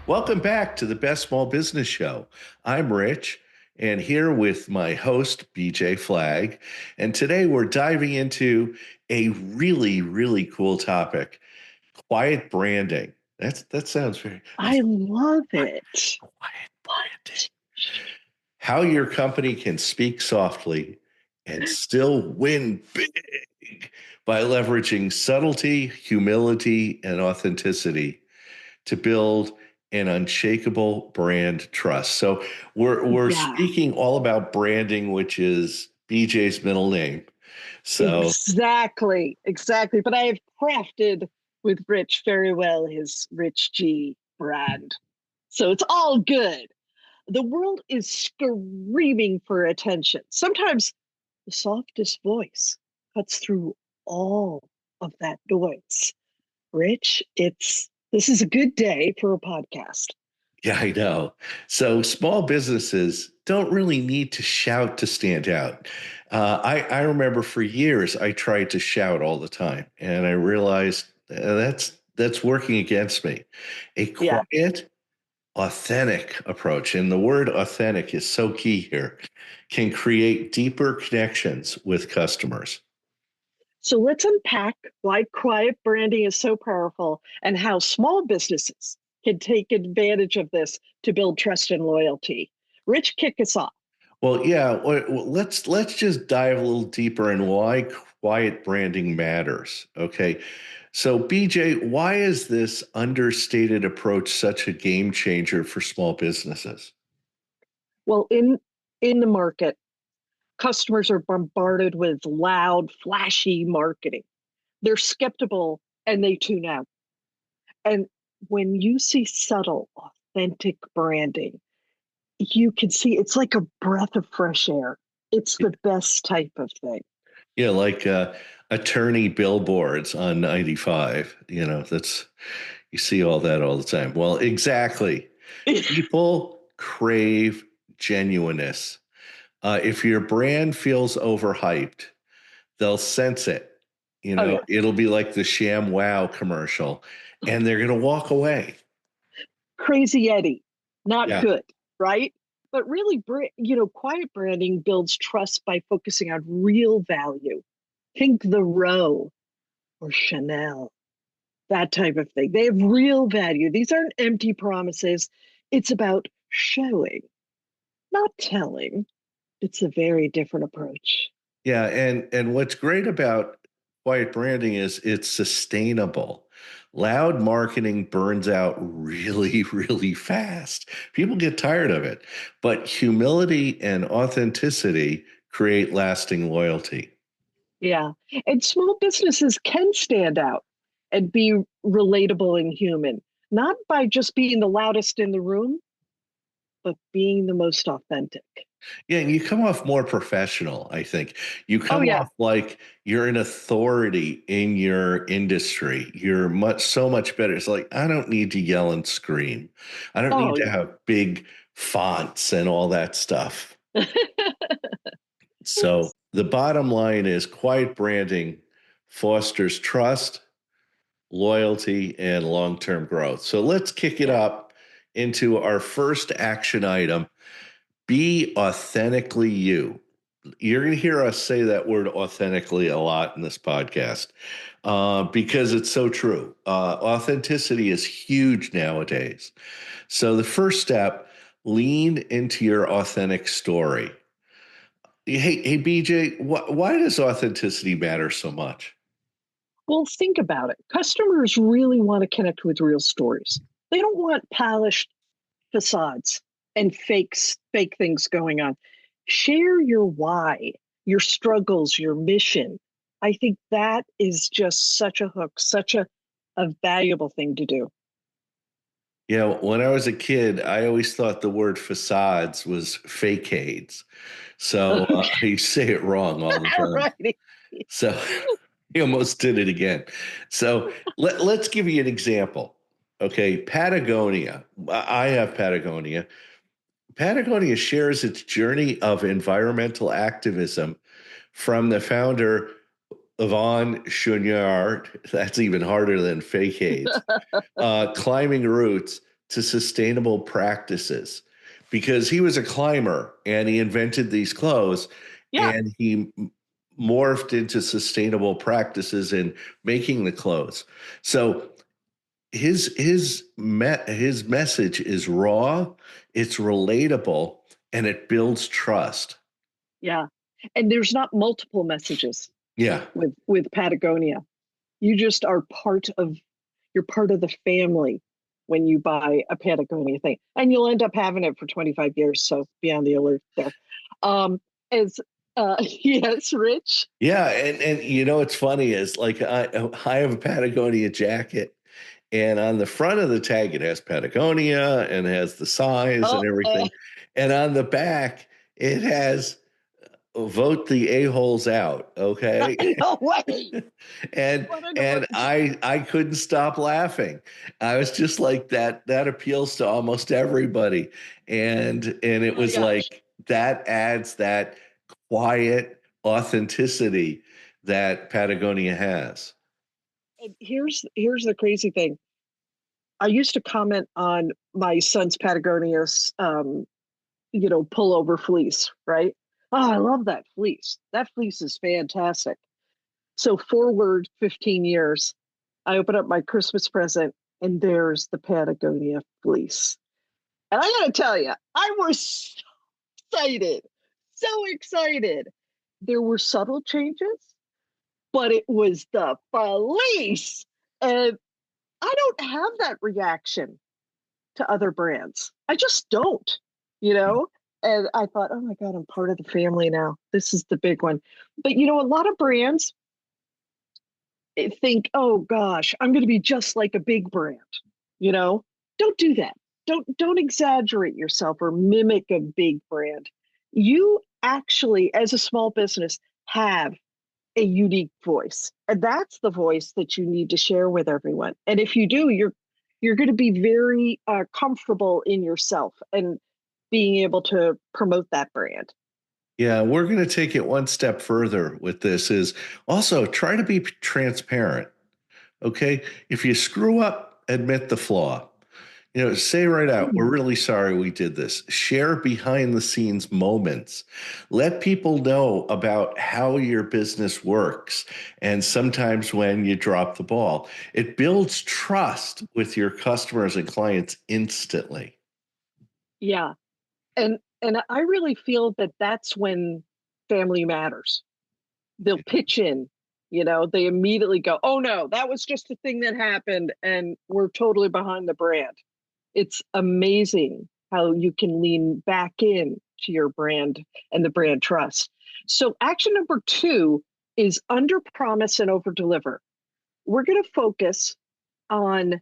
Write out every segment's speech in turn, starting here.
Welcome back to the Best Small Business Show. I'm Rich, and here with my host, BJ Flagg. And today we're diving into a really, really cool topic, quiet branding. That sounds I love quiet, it. quiet branding. What? How your company can speak softly and still win big by leveraging subtlety, humility, and authenticity to build an unshakable brand trust. So we're Yeah, speaking all about branding, which is BJ's middle name. So exactly. But I have crafted with Rich very well his Rich G brand. So it's all good. The world is screaming for attention. Sometimes the softest voice cuts through all of that noise. Rich, this is a good day for a podcast. yeah, I know. So small businesses don't really need to shout to stand out. I remember for years I tried to shout all the time, and I realized that's working against me. A Yeah. quiet, authentic approach, and the word authentic is so key here, can create deeper connections with customers. So let's unpack why quiet branding is so powerful and how small businesses can take advantage of this to build trust and loyalty. Rich, kick us off. Well, yeah, let's just dive a little deeper in why quiet branding matters. Okay. So, BJ, why is this understated approach such a game changer for small businesses? Well, in the market, customers are bombarded with loud, flashy marketing. They're skeptical and they tune out. And when you see subtle, authentic branding, you can see it's like a breath of fresh air. It's the best type of thing. Yeah, like attorney billboards on 95. That's you see all that all the time. Well, exactly. People crave genuineness. If your brand feels overhyped, they'll sense it. Oh yeah. It'll be like the Sham Wow commercial, and they're going to walk away. Crazy Eddie, not Yeah. good, right? But really, quiet branding builds trust by focusing on real value. Think the Row or Chanel, that type of thing. They have real value. These aren't empty promises. It's about showing, not telling. It's a very different approach. Yeah, and what's great about quiet branding is it's sustainable. Loud marketing burns out really, really fast. People get tired of it, but humility and authenticity create lasting loyalty. Yeah. And small businesses can stand out and be relatable and human, not by just being the loudest in the room, but being the most authentic. Yeah, and you come off more professional, I think. You Oh, come yeah. off like you're an authority in your industry. You're so much better. It's like, I don't need to yell and scream. I don't need Oh, to yeah. have big fonts and all that stuff. So the bottom line is quiet branding fosters trust, loyalty, and long-term growth. So let's kick it Yeah. up into our first action item. Be authentically you. You're going to hear us say that word authentically a lot in this podcast because it's so true. Authenticity is huge nowadays. So the first step, lean into your authentic story. Hey, BJ, why does authenticity matter so much? Well, think about it. Customers really want to connect with real stories. They don't want polished facades and fake things going on. Share your why, your struggles, your mission. I think that is just such a hook, such a valuable thing to do. Yeah, when I was a kid, I always thought the word facades was fakeades. So Okay. I say it wrong all the All time. righty. So he almost did it again. So let's give you an example. Okay, Patagonia. I have Patagonia. Patagonia shares its journey of environmental activism from the founder, Yvon Chouinard. That's even harder than fake AIDS. Climbing roots to sustainable practices because he was a climber and he invented these clothes Yeah. and he morphed into sustainable practices in making the clothes. So his message is raw, it's relatable, and it builds trust. Yeah. And there's not multiple messages Yeah. with Patagonia. You just are part of you're part of the family when you buy a Patagonia thing. And you'll end up having it for 25 years, so be on the alert there. As yes, Rich. Yeah, and it's funny is like I have a Patagonia jacket, and on the front of the tag it has Patagonia and has the size Oh, and everything, and on the back it has vote the a-holes out, okay? no way. and What an and I couldn't stop laughing. I was just like that appeals to almost everybody, and Oh it my was gosh. like that adds that quiet authenticity that Patagonia has. And here's the crazy thing. I used to comment on my son's Patagonia's pullover fleece, right? Oh, I love that fleece. That fleece is fantastic. So forward 15 years, I open up my Christmas present and there's the Patagonia fleece. And I gotta tell you, I was so excited, so excited. There were subtle changes, but it was the fleece. And I don't have that reaction to other brands. I just don't, you know? And I thought, oh my God, I'm part of the family now. This is the big one. But a lot of brands think, oh gosh, I'm going to be just like a big brand. You know, don't do that. Don't exaggerate yourself or mimic a big brand. You actually, as a small business, have a unique voice, and that's the voice that you need to share with everyone. And if you do, you're going to be very comfortable in yourself and being able to promote that brand. Yeah, we're going to take it one step further with this is also try to be transparent. Okay. If you screw up, admit the flaw. Say right out, we're Mm. really sorry we did this. Share behind the scenes moments. Let people know about how your business works. And sometimes when you drop the ball, it builds trust with your customers and clients instantly. Yeah, and I really feel that that's when family matters. They'll pitch in. They immediately go, "Oh no, that was just a thing that happened, and we're totally behind the brand." It's amazing how you can lean back in to your brand and the brand trust. So, action number 2 is under promise and over deliver. We're going to focus on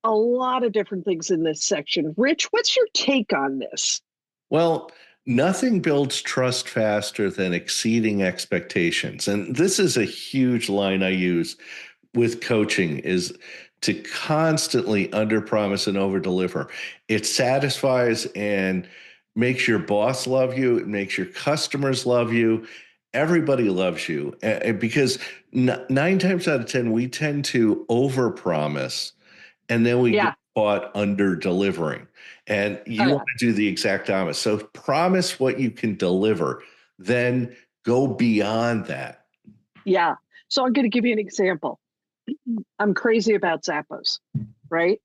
a lot of different things in this section. Rich, what's your take on this? Well, nothing builds trust faster than exceeding expectations. And this is a huge line I use with coaching is to constantly under promise and over deliver. It satisfies and makes your boss love you, it makes your customers love you. Everybody loves you because 9 times out of 10, we tend to over promise and then we get Yeah. caught under delivering. And Oh, you want yeah. to do the exact opposite. So promise what you can deliver, then go beyond that. Yeah. So, I'm going to give you an example. I'm crazy about Zappos, right?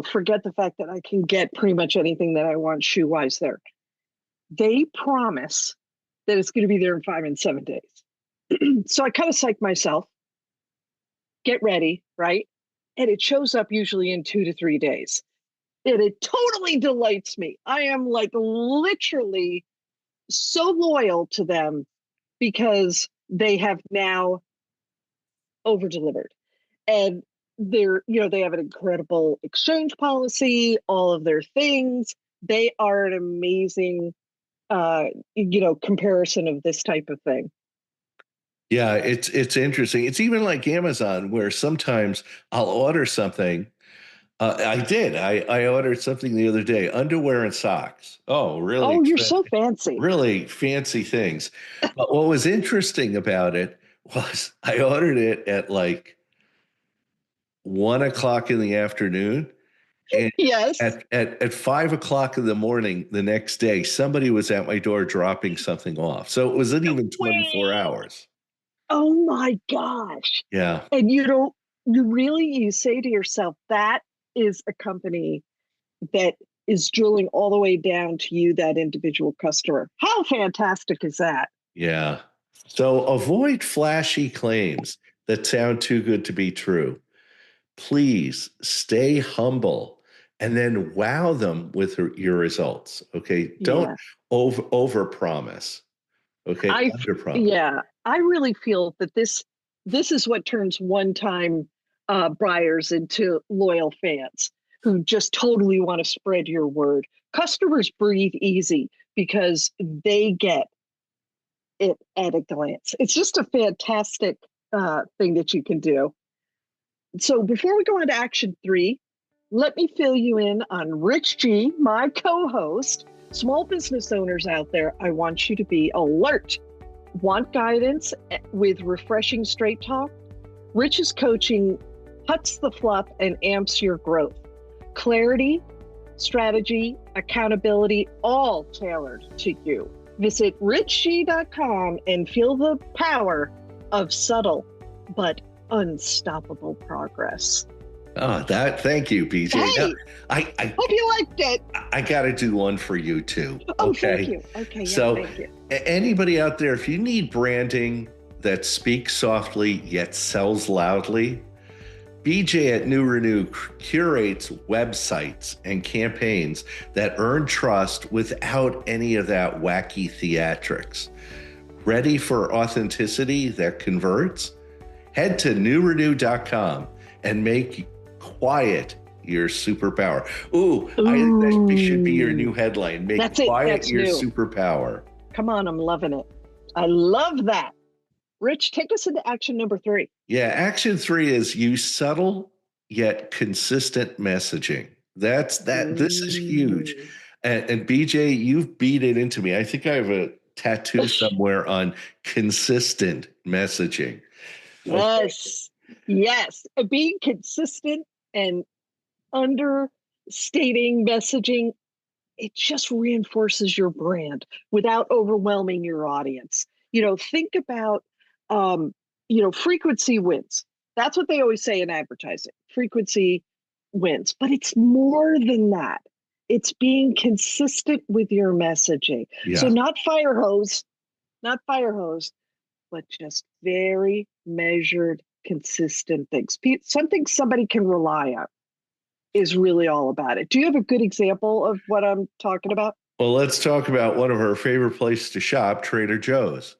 Forget the fact that I can get pretty much anything that I want shoe wise there. They promise that it's going to be there in 5 and 7 days. So I kind of psych myself, get ready, right? And it shows up usually in 2 to 3 days. And it totally delights me. I am like literally so loyal to them because they have now over delivered. And they have an incredible exchange policy, all of their things. They are an amazing, comparison of this type of thing. Yeah, it's interesting. It's even like Amazon, where sometimes I'll order something. I did. I ordered something the other day, underwear and socks. Oh, really Oh, you're so expensive, fancy. really fancy things. But what was interesting about it was I ordered it at like 1 o'clock in the afternoon, And Yes. at 5 o'clock in the morning the next day, somebody was at my door dropping something off. So it wasn't No even 24 way. hours. Oh my gosh. Yeah. And you don't, you really, you say to yourself, that is a company that is drilling all the way down to you, that individual customer. How fantastic is that? Yeah. So avoid flashy claims that sound too good to be true. Please stay humble and then wow them with your results. Okay. Don't Yeah. over promise. Okay. I Under promise. yeah, I really feel that this is what turns one-time buyers into loyal fans who just totally want to spread your word. Customers breathe easy because they get it at a glance. It's just a fantastic thing that you can do. So before we go into action three, let me fill you in on Rich G, my co-host. Small business owners out there, I want you to be alert. Want guidance with refreshing straight talk? Rich's coaching cuts the fluff and amps your growth. Clarity, strategy, accountability, all tailored to you. Visit richg.com and feel the power of subtle but unstoppable progress. Oh, thank you, BJ. Now, Hey, I hope you liked it. I got to do one for you too. Oh, thank Okay. you. Okay, yeah, So, thank you. anybody out there, if you need branding that speaks softly yet sells loudly, BJ at New Renew curates websites and campaigns that earn trust without any of that wacky theatrics. Ready for authenticity that converts? Head to newrenew.com and make quiet your superpower. Ooh, I think that should be your new Ooh, headline. Make that's it. quiet That's your new. superpower. Come on, I'm loving it. I love that. Rich, take us into action number three. Yeah, action three is use subtle yet consistent messaging. This is huge. Mm. And BJ, you've beat it into me. I think I have a tattoo somewhere on consistent messaging. Okay. Yes, yes. Being consistent and understating messaging, it just reinforces your brand without overwhelming your audience. Think about, um, frequency wins. That's what they always say in advertising. Frequency wins, but it's more than that. It's being consistent with your messaging. So Yeah. not fire hose, not fire hose, but just very measured, consistent things. Something somebody can rely on is really all about it. Do you have a good example of what I'm talking about? Well, let's talk about one of our favorite places to shop, Trader Joe's.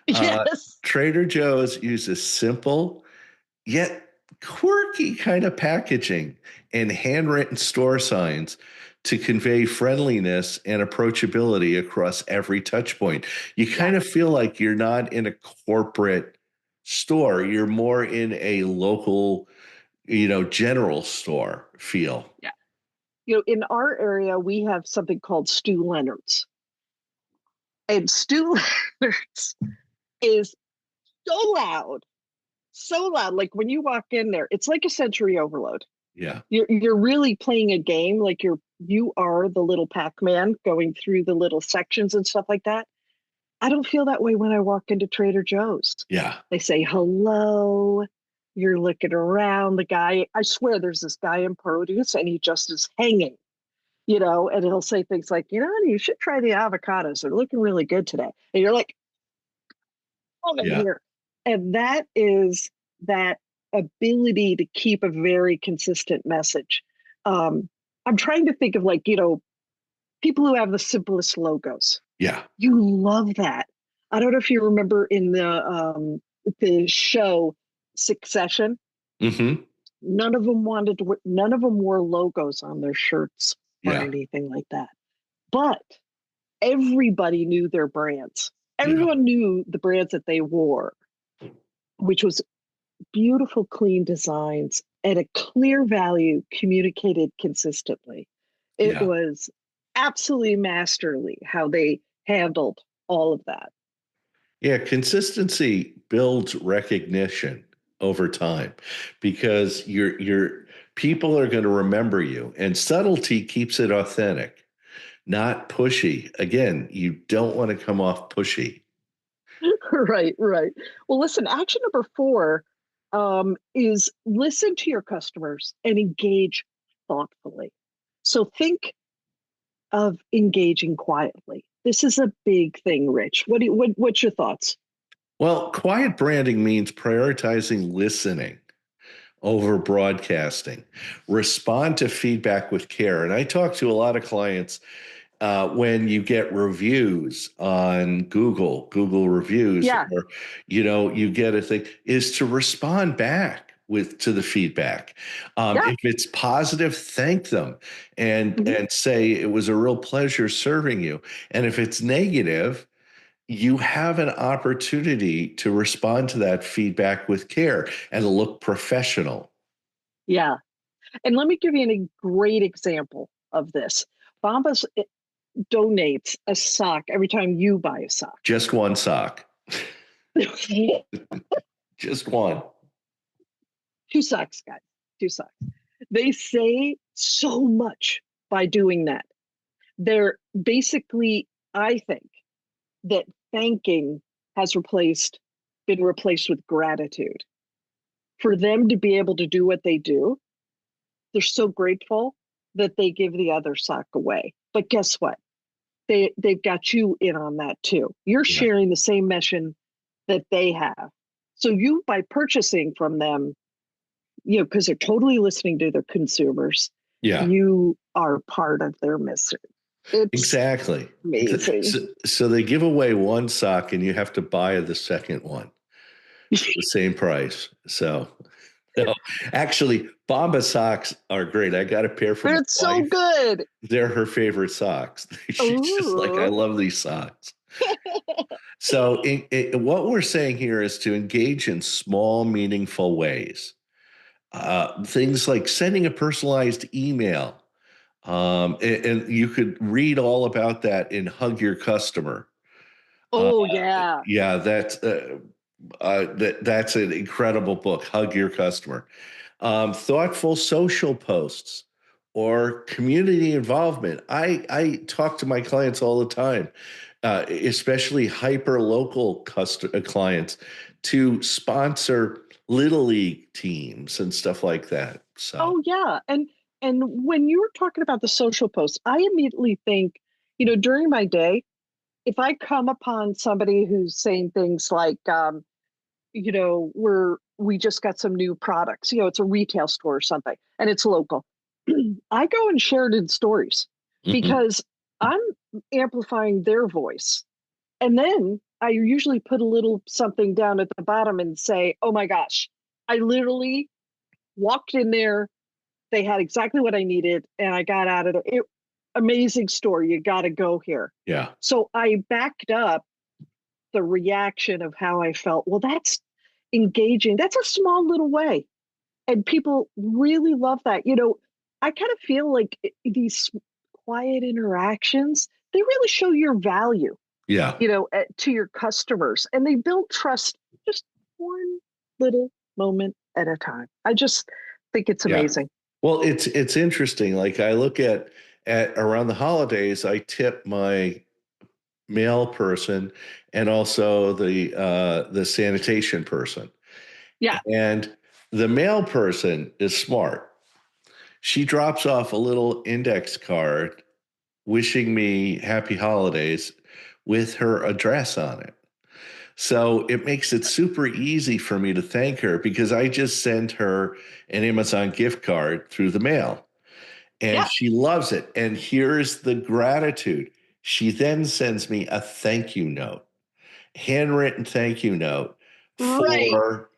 Uh, Yes. Trader Joe's uses simple yet quirky kind of packaging and handwritten store signs to convey friendliness and approachability across every touch point. You Yeah. kind of feel like you're not in a corporate store, you're more in a local, general store feel. Yeah. In our area, we have something called Stu Leonard's. And Stu Leonard's is so loud. Like when you walk in there, it's like a sensory overload. Yeah. You're really playing a game, like you are the little Pac-Man going through the little sections and stuff like that. I don't feel that way when I walk into Trader Joe's. Yeah. They say hello. You're looking around. The guy, I swear, there's this guy in produce, and he just is hanging, and he'll say things like, you should try the avocados. They're looking really good today. And you're like, come in Yeah. here. And that is that ability to keep a very consistent message. I'm trying to think of people who have the simplest logos. Yeah. You love that. I don't know if you remember in the show Succession. Mm-hmm. None of them wore logos on their shirts or Yeah. anything like that. But everybody knew their brands. Yeah. Everyone knew the brands that they wore, which was beautiful, clean designs and a clear value communicated consistently. It Yeah. was absolutely masterly how they handled all of that. Yeah, consistency builds recognition over time because you're people are going to remember you. And subtlety keeps it authentic, not pushy. Again, you don't want to come off pushy. Right, right. Well, listen, action number four is listen to your customers and engage thoughtfully. So think of engaging quietly. This is a big thing, Rich. What's your thoughts? Well, quiet branding means prioritizing listening over broadcasting. Respond to feedback with care. And I talk to a lot of clients when you get reviews on Google reviews, Yeah, or you get a thing, is to respond back to the feedback. yeah. If it's positive, thank them and Mhm. say it was a real pleasure serving you. And if it's negative, you have an opportunity to respond to that feedback with care and look professional. Yeah. And let me give you a great example of this. Bombas donates a sock every time you buy a sock. Just one sock, just one. Two socks, guys. Two socks. They say so much by doing that. They're basically, I think, that thanking has been replaced with gratitude. For them to be able to do what they do, they're so grateful that they give the other sock away. But guess what? They've got you in on that too. You're Yeah. sharing the same mission that they have. So you, by purchasing from them, because they're totally listening to their consumers, Yeah. you are part of their mission. It's Exactly. amazing. So they give away one sock and you have to buy the second one for the same price. So no, actually, Bomba socks are great. I got a pair for my It's so wife. good. They're her favorite socks. She's just like, I Ooh. love these socks. So what we're saying here is to engage in small, meaningful ways. Things like sending a personalized email. And you could read all about that in Hug Your Customer. Uh, Oh yeah. yeah, that's an incredible book, Hug Your Customer. Thoughtful social posts or community involvement. I talk to my clients all the time, especially hyper local clients, to sponsor little league teams and stuff like that. So Oh yeah. And when you were talking about the social posts, I immediately think, during my day, if I come upon somebody who's saying things like, we just got some new products, it's a retail store or something, and it's local. I go and share it in stories mhm. because I'm amplifying their voice. And then I usually put a little something down at the bottom and say, oh my gosh, I literally walked in there. They had exactly what I needed, and I got out of there. Amazing store. You got to go here. Yeah, So I backed up the reaction of how I felt. Well, that's engaging. That's a small little way. And people really love that. I kind of feel like these quiet interactions, they really show your value, yeah, to your customers, and they build trust just one little moment at a time. I just think it's yeah. amazing. Well, it's interesting. Like I look at around the holidays, I tip my mail person and also the sanitation person. Yeah. And the mail person is smart. She drops off a little index card wishing me happy holidays with her address on it. So it makes it super easy for me to thank her because I just sent her an Amazon gift card through the mail and Yeah. she loves it. And here's the gratitude. She then sends me a thank you note, handwritten thank you note Right. for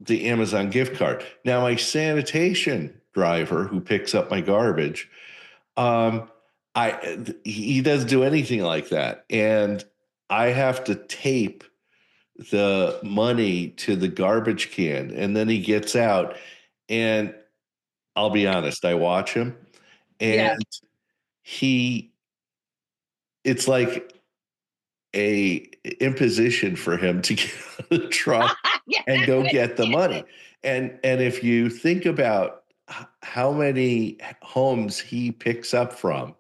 the Amazon gift card. Now, my sanitation driver who picks up my garbage, um, he doesn't do anything like that, and I have to tape the money to the garbage can, and then he gets out, and I'll be honest, I watch him, Yeah. and he, it's like a imposition for him to get out of the truck Yeah. and go get the money. And if you think about how many homes he picks up from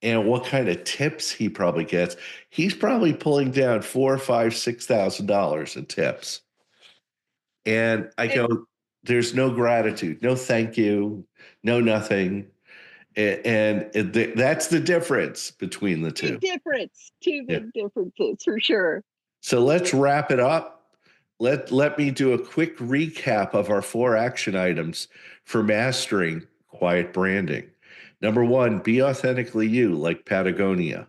and what kind of tips he probably gets, he's probably pulling down $4, $5, $6,000 in tips. And I And go, there's no gratitude, no thank you, no nothing. That's the difference between the two. big difference, two Yeah. big differences for sure. So let's wrap it up. Let me do a quick recap of our 4 action items for mastering quiet branding. Number 1, be authentically you, like Patagonia.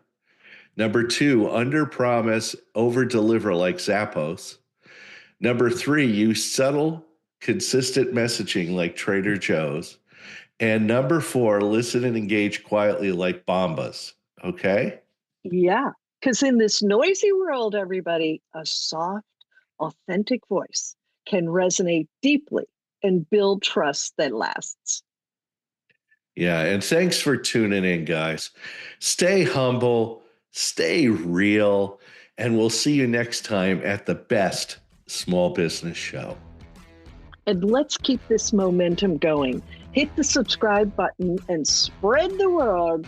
Number 2, under promise, over deliver, like Zappos. Number 3, use subtle, consistent messaging, like Trader Joe's. And number 4, listen and engage quietly, like Bombas. Okay? Yeah, because in this noisy world, everybody, a soft, authentic voice can resonate deeply and build trust that lasts. Yeah, and thanks for tuning in, guys. Stay humble, stay real, and we'll see you next time at the best small business show. And let's keep this momentum going. Hit the subscribe button and spread the word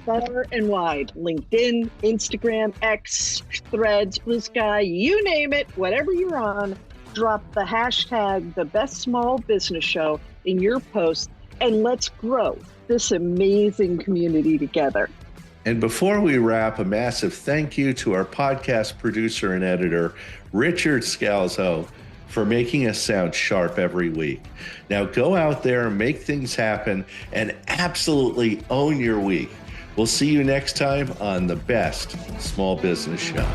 far and wide. LinkedIn, Instagram, X, Threads, Blue Sky, you name it, whatever you're on, drop the hashtag the best small business show in your post, and let's grow this amazing community together. And before we wrap, a massive thank you to our podcast producer and editor, Richard Scalzo, for making us sound sharp every week. Now go out there and make things happen and absolutely own your week. We'll see you next time on the best small business show.